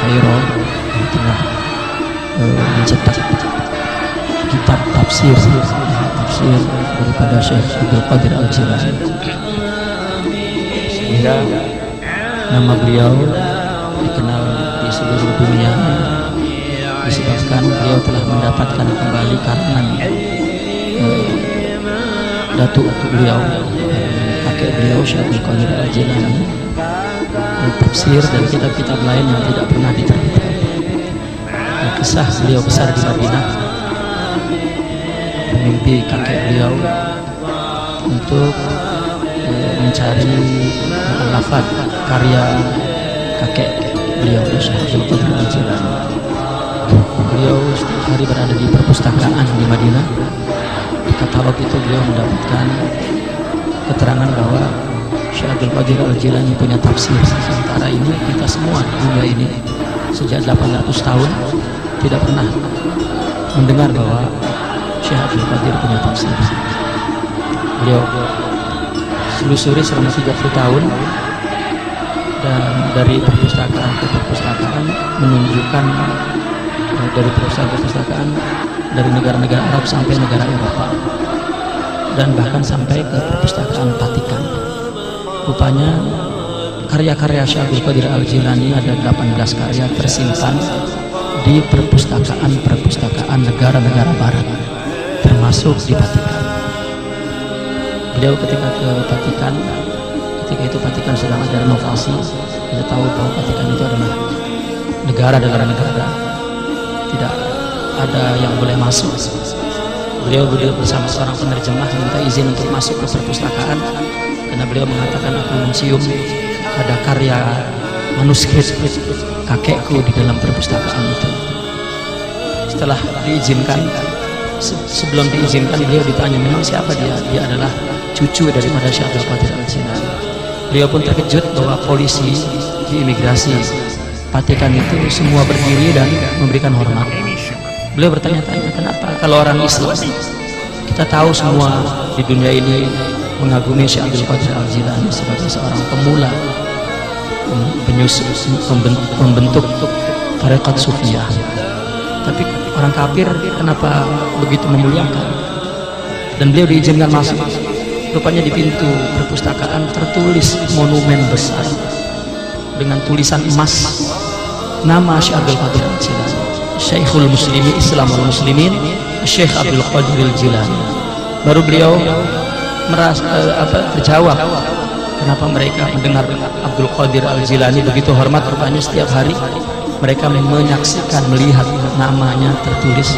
Kairo yang tengah mencetak kitab tafsir daripada Syekh Abdul Qadir Al-Jilani, sehingga nama beliau dikenal di seluruh dunia disebabkan beliau telah mendapatkan kembali karangan datuk beliau, kakek beliau Syekh Abdul Qadir Al-Jilani, tafsir dan kitab-kitab lain yang tidak pernah diterbitkan. Kisah beliau besar di Madinah, mimpi kakek beliau untuk mencari mu'allafat karya kakek beliau Syekh Abdul Qadir Al-Jilani. Beliau setiap hari berada di perpustakaan di Madinah. Di katalog itu beliau mendapatkan keterangan bahwa Syekh Abdul Qadir Al-Jilani punya tafsir. Sementara ini kita semua di dunia ini sejak 800 tahun tidak pernah mendengar bahwa Syekh Abdul Qadir punya tafsir. Beliau selusuri selama 30 tahun, dan dari perpustakaan ke perpustakaan menunjukkan dari perpustakaan dari negara-negara Arab sampai negara Eropa, dan bahkan sampai ke perpustakaan Vatikan. Rupanya karya-karya Syekh Abdul Qadir Al-Jilani ada 18 karya tersimpan di perpustakaan negara-negara barat, termasuk di Vatikan. Beliau ketika ke Vatikan, ketika itu Vatikan sedang ada renovasi. Kita tahu bahwa Vatikan itu adalah negara dalam negara, tidak ada yang boleh masuk. Beliau bersama seorang penerjemah minta izin untuk masuk ke perpustakaan, karena beliau mengatakan, aku mencium ada karya manuskrip kakekku di dalam perpustakaan itu. Setelah diizinkan, sebelum diizinkan beliau ditanya memang siapa dia. Dia adalah cucu daripada Syekh Abdul Qadir Al-Jilani. Beliau pun terkejut bahwa polisi di imigrasi Vatikan itu semua berdiri dan memberikan hormat. Beliau bertanya-tanya, kenapa kalau orang Islam, kita tahu semua di dunia ini mengagumi Syekh Abdul Qadir Al-Jilani sebagai seorang pemula, pembentuk tarekat sufiyah, tapi orang kafir kenapa begitu memuliakan? Dan beliau diizinkan masuk. Rupanya di pintu perpustakaan tertulis monumen besar dengan tulisan emas nama Syekh Abdul Qadir Al-Jilani, Syekhul Muslimin Islam wal Muslimin, Syekh Abdul Qadir Al-Jilani. Baru beliau terjawab kenapa mereka mendengar Abdul Qadir Al-Jilani begitu hormat. Rupanya setiap hari mereka menyaksikan, melihat namanya tertulis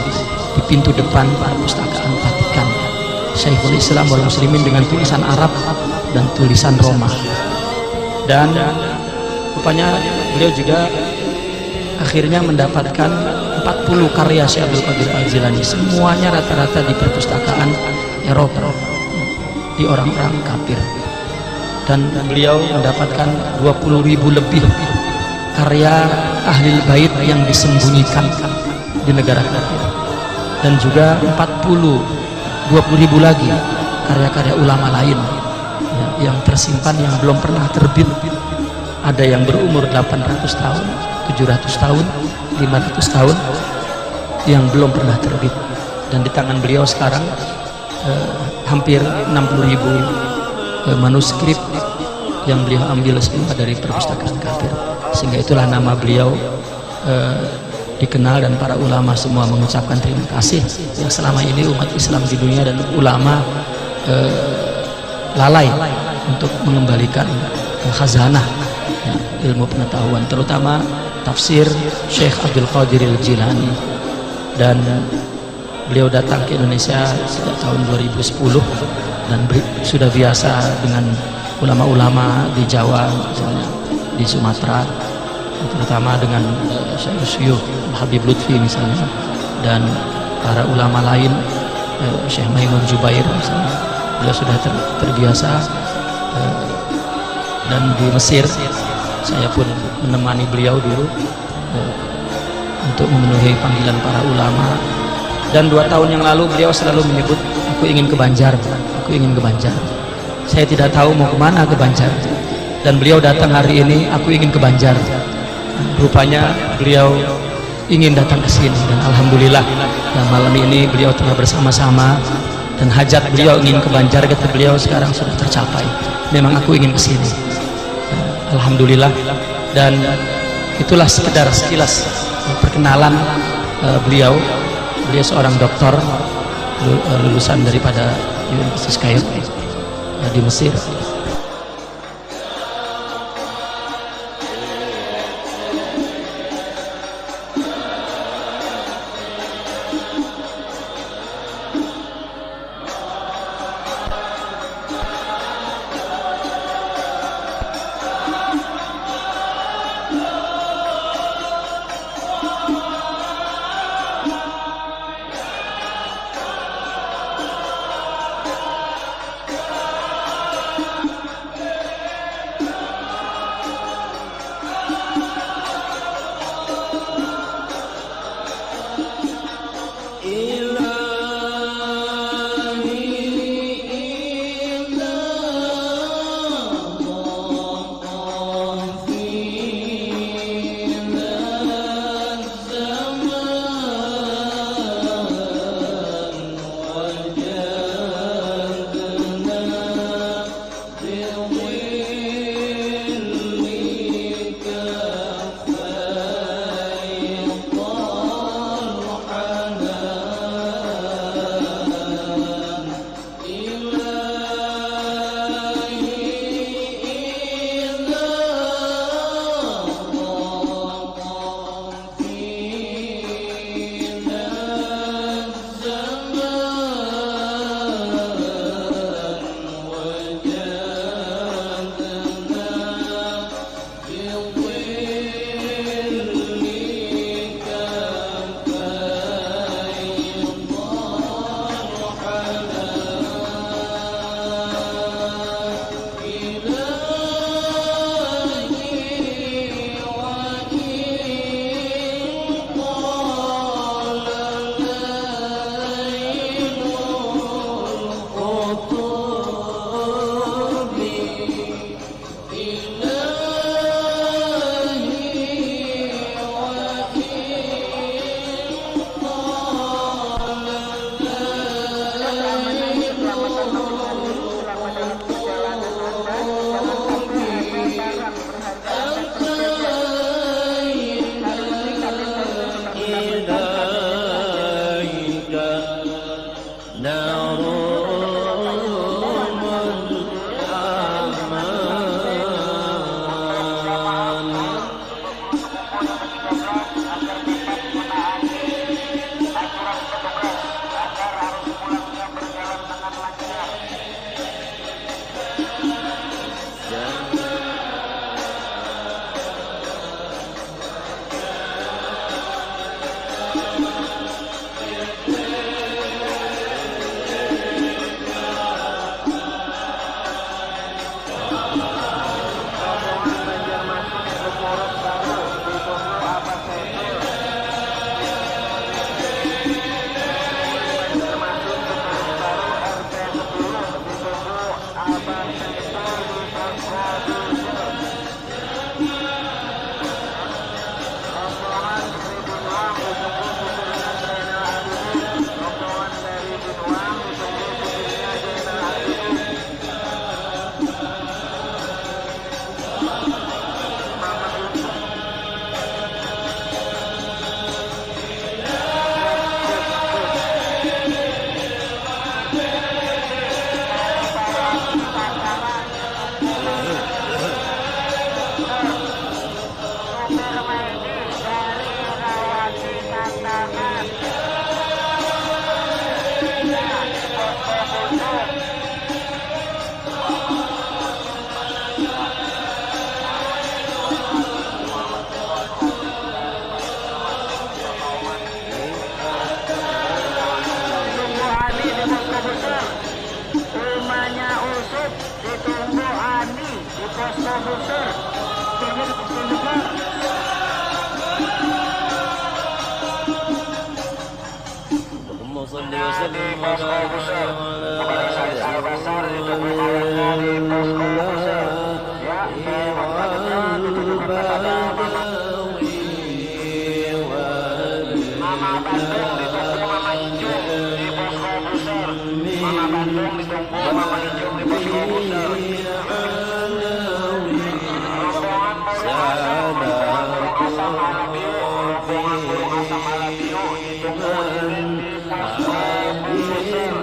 di pintu depan perpustakaan Vatikan, Syekhul Islam wal Muslimin, dengan tulisan Arab dan tulisan Roma. Dan rupanya beliau juga akhirnya mendapatkan 40 karya Syekh Abdul Qadir Al-Jilani, semuanya rata-rata di perpustakaan Eropa, di orang-orang kafir. Dan beliau mendapatkan 20.000 lebih karya ahli bait yang disembunyikan di negara kafir, dan juga 20.000 lagi karya-karya ulama lain yang tersimpan, yang belum pernah terbit. Ada yang berumur 800 tahun, 700 tahun, 500 tahun yang belum pernah terbit. Dan di tangan beliau sekarang hampir 60.000 manuskrip yang beliau ambil semua dari perpustakaan kafir. Sehingga itulah nama beliau dikenal, dan para ulama semua mengucapkan terima kasih yang selama ini umat Islam di dunia dan ulama lalai untuk mengembalikan khazanah ilmu pengetahuan, terutama tafsir Syekh Abdul Qadir Al-Jilani. Dan beliau datang ke Indonesia sejak tahun 2010 dan sudah biasa dengan ulama-ulama di Jawa, misalnya di Sumatera, terutama dengan Syekh Habib Lutfi misalnya, dan para ulama lain, Syekh Maimun Jubair misalnya. Beliau sudah terbiasa. Dan di Mesir saya pun menemani beliau dulu untuk memenuhi panggilan para ulama. Dan 2 tahun yang lalu beliau selalu menyebut, aku ingin ke Banjar, aku ingin ke Banjar. Saya tidak tahu mau kemana ke Banjar. Dan beliau datang hari ini, aku ingin ke Banjar. rupanya beliau ingin datang ke sini, dan alhamdulillah ya, malam ini beliau telah bersama-sama, dan hajat beliau ingin ke Banjar, kata beliau, sekarang sudah tercapai. Memang aku ingin ke sini. Alhamdulillah. Dan itulah sekedar sekilas perkenalan beliau. Beliau seorang doktor lulusan daripada Universitas Kairo di Mesir. Al-Basar Bandung ditunggu Mama Ijung di posko Buser. Mama Bandung ditunggu Mama Ijung di posko Buser. Rombongan burung asam Malabiu, rombongan burung asam Malabiu ditunggu di posko Buser.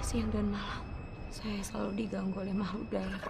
Siang dan malam saya selalu diganggu oleh makhluk gaib.